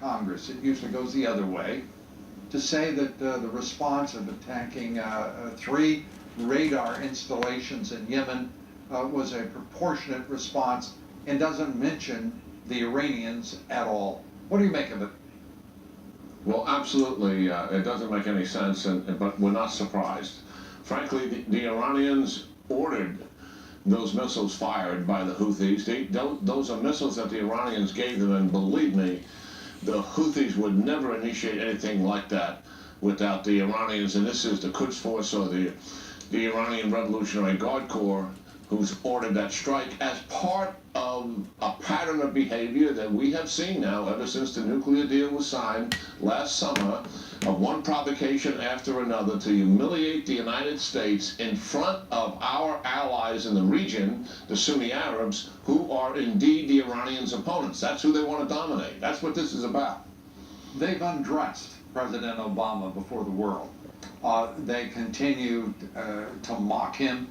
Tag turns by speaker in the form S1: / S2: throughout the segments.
S1: Congress. It usually goes the other way. To say that the response of attacking 3 radar installations in Yemen was a proportionate response and doesn't mention the Iranians at all. What do you make of it?
S2: Well, absolutely, it doesn't make any sense, but we're not surprised. Frankly, the Iranians ordered those missiles fired by the Houthis. Those are missiles that the Iranians gave them, and believe me, the Houthis would never initiate anything like that without the Iranians, and this is the Quds Force, or the Iranian Revolutionary Guard Corps, who's ordered that strike as part of a pattern of behavior that we have seen now ever since the nuclear deal was signed last summer, of one provocation after another to humiliate the United States in front of our allies in the region, the Sunni Arabs, who are indeed the Iranians' opponents. That's who they want to dominate. That's what this is about.
S1: They've undressed President Obama before the world. They continue to mock him.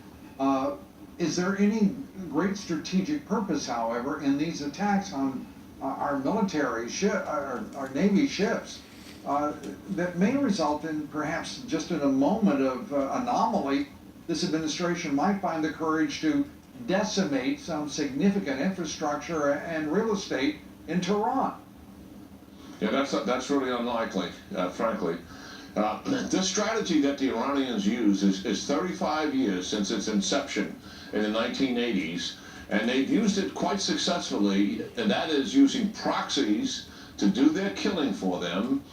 S1: Is there any great strategic purpose, however, in these attacks on our military our Navy ships that may result in perhaps just in a moment of anomaly, this administration might find the courage to decimate some significant infrastructure and real estate in Tehran?
S2: Yeah, that's really unlikely, frankly. This strategy that the Iranians use is 35 years since its inception in the 1980s, and they've used it quite successfully, and that is using proxies to do their killing for them,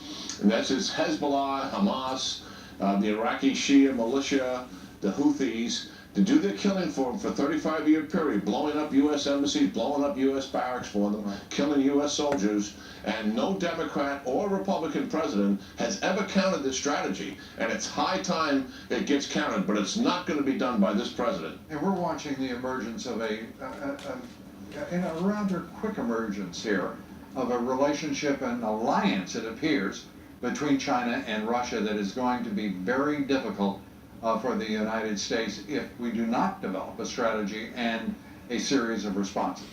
S2: and that's Hezbollah, Hamas, the Iraqi Shia militia, the Houthis, to do their killing for them for a 35-year period, blowing up U.S. embassies, blowing up U.S. barracks for them, killing U.S. soldiers, and no Democrat or Republican president has ever countered this strategy, and it's high time it gets countered, but it's not going to be done by this president.
S1: And we're watching the emergence of a rather quick emergence here, of a relationship and alliance, it appears, between China and Russia that is going to be very difficult for the United States if we do not develop a strategy and a series of responses.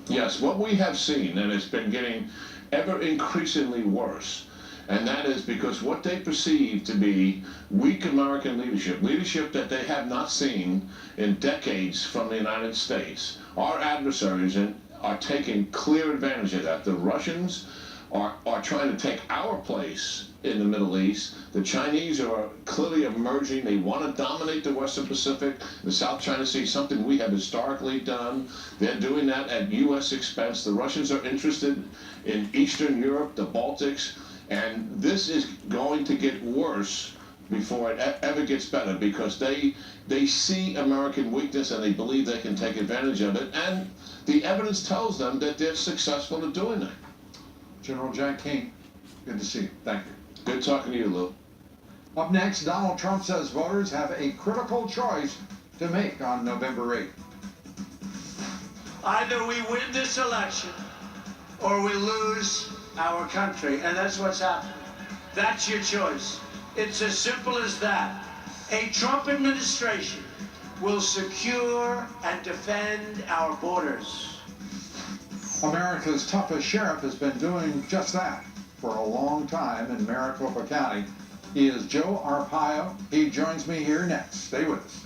S2: Yes, what we have seen, and it's been getting ever increasingly worse, and that is because what they perceive to be weak American leadership that they have not seen in decades from the United States. Our adversaries are taking clear advantage of that. The Russians are trying to take our place in the Middle East. The Chinese are clearly emerging. They want to dominate the Western Pacific, the South China Sea, something we have historically done. They're doing that at U.S. expense. The Russians are interested in Eastern Europe, the Baltics, and this is going to get worse before it ever gets better, because they see American weakness and they believe they can take advantage of it, and the evidence tells them that they're successful at doing that.
S1: General Jack Keene, good to see you. Thank you.
S2: Good talking to you, Lou.
S1: Up next, Donald Trump says voters have a critical choice to make on November 8th.
S3: Either we win this election or we lose our country, and that's what's happening. That's your choice. It's as simple as that. A Trump administration will secure and defend our borders.
S1: America's toughest sheriff has been doing just that for a long time in Maricopa County. He is Joe Arpaio. He joins me here next. Stay with us.